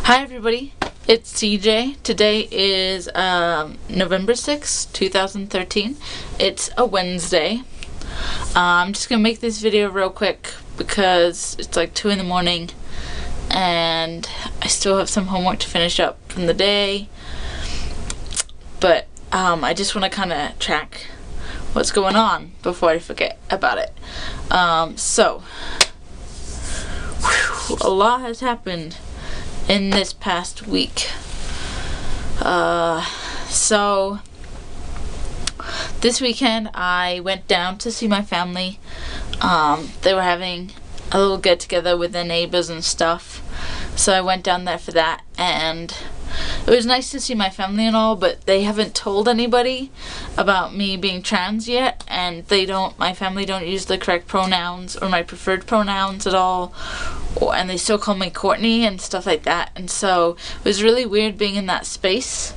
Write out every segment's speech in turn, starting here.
Hi everybody, it's CJ. Today is November 6th, 2013. It's a Wednesday. I'm just gonna make this video real quick because it's like 2 in the morning and I still have some homework to finish up from the day. But I just want to kind of track what's going on before I forget about it. A lot has happened in this past week. So this weekend I went down to see my family. They were having a little get together with their neighbors and stuff, so I went down there for that, and it was nice to see my family and all, but they haven't told anybody about me being trans yet, and my family don't use the correct pronouns or my preferred pronouns at all, and they still call me Courtney and stuff like that. And so it was really weird being in that space.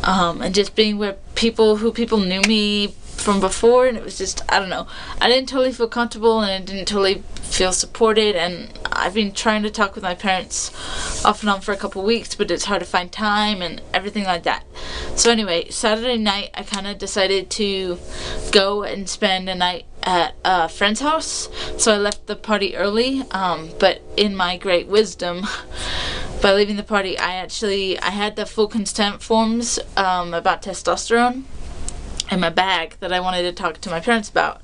And just being where people knew me from before, and it was just, I don't know, I didn't totally feel comfortable and I didn't totally feel supported. And I've been trying to talk with my parents off and on for a couple weeks, but it's hard to find time and everything like that. So anyway, Saturday night I kind of decided to go and spend a night at a friend's house, so I left the party early, but in my great wisdom, by leaving the party, I had the full consent forms about testosterone in my bag that I wanted to talk to my parents about,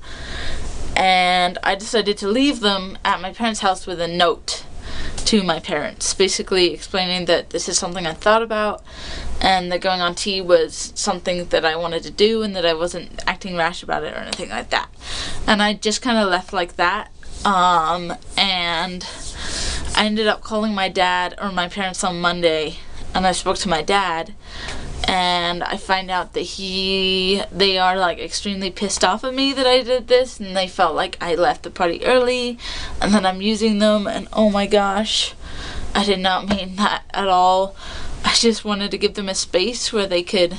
and I decided to leave them at my parents' house with a note to my parents, basically explaining that this is something I thought about and that going on T was something that I wanted to do and that I wasn't acting rash about it or anything like that. And I just kind of left like that, and I ended up calling my dad or my parents on Monday, and I spoke to my dad, and I find out that they are like extremely pissed off at me that I did this, and they felt like I left the party early and that I'm using them, and oh my gosh, I did not mean that at all. I just wanted to give them a space where they could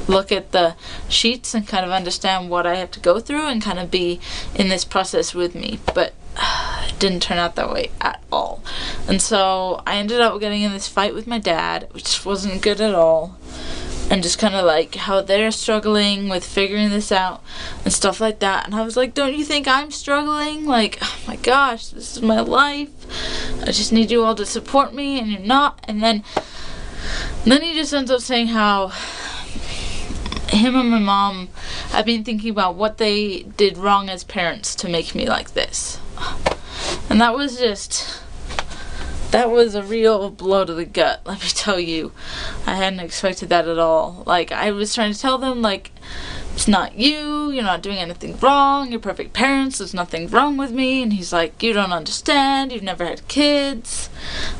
look at the sheets and kind of understand what I have to go through and kind of be in this process with me, but it didn't turn out that way at all. And so I ended up getting in this fight with my dad, which wasn't good at all, and just kind of like how they're struggling with figuring this out and stuff like that. And I was like, don't you think I'm struggling? Like, oh my gosh, this is my life. I just need you all to support me, and you're not. And then he just ends up saying how him and my mom have been thinking about what they did wrong as parents to make me like this. And that was a real blow to the gut, let me tell you. I hadn't expected that at all. Like, I was trying to tell them, like, it's not you, you're not doing anything wrong, you're perfect parents, there's nothing wrong with me. And he's like, you don't understand, you've never had kids,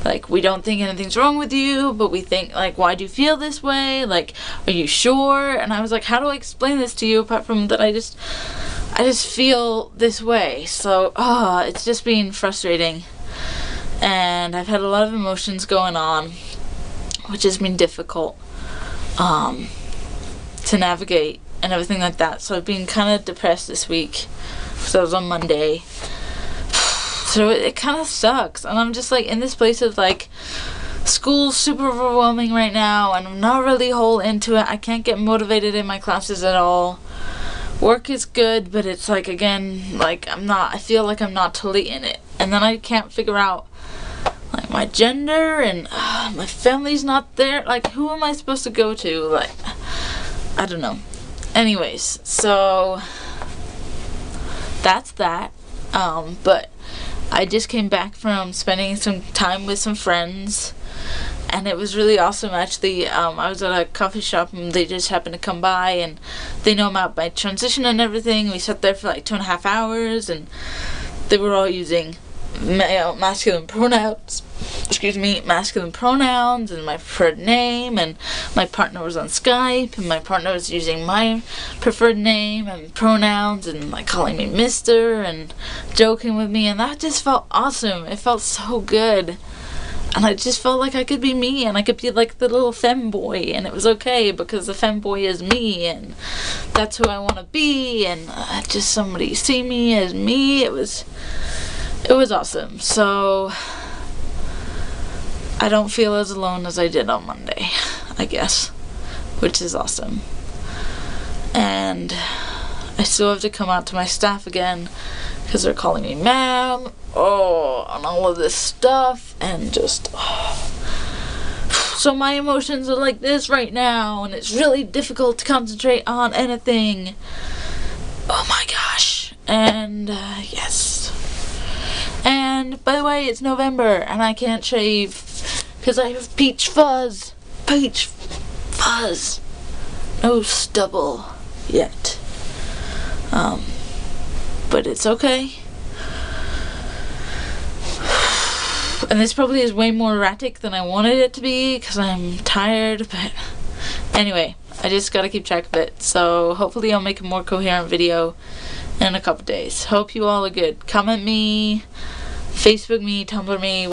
like, we don't think anything's wrong with you, but we think, like, why do you feel this way, like, are you sure? And I was like, how do I explain this to you apart from that I just feel this way? So it's just been frustrating, and I've had a lot of emotions going on, which has been difficult to navigate and everything like that. So I've been kind of depressed this week, so it was on Monday. So it kind of sucks, and I'm just like in this place of like, school's super overwhelming right now and I'm not really whole into it. I can't get motivated in my classes at all. Work is good, but it's like, again, like I feel like I'm not totally in it. And then I can't figure out like my gender, and my family's not there. Like, who am I supposed to go to? Like, I don't know. Anyways, so that's that. But I just came back from spending some time with some friends, and it was really awesome, actually. I was at a coffee shop and they just happened to come by, and they know about my transition and everything. We sat there for like 2.5 hours, and they were all using masculine pronouns, and my preferred name, and my partner was on Skype, and my partner was using my preferred name and pronouns, and like calling me Mr. and joking with me, and that just felt awesome. It felt so good. And I just felt like I could be me, and I could be like the little femboy, and it was okay because the femboy is me, and that's who I want to be, and just somebody see me as me. It was awesome. So I don't feel as alone as I did on Monday, I guess, which is awesome. And I still have to come out to my staff again because they're calling me ma'am, and all of this stuff, and just, so my emotions are like this right now, and it's really difficult to concentrate on anything. Oh my gosh. And yes. And by the way, it's November, and I can't shave because I have peach fuzz. Peach fuzz. No stubble yet. But it's okay. And this probably is way more erratic than I wanted it to be because I'm tired, but anyway, I just gotta keep track of it. So hopefully I'll make a more coherent video in a couple days. Hope you all are good. Comment me, Facebook me, Tumblr me.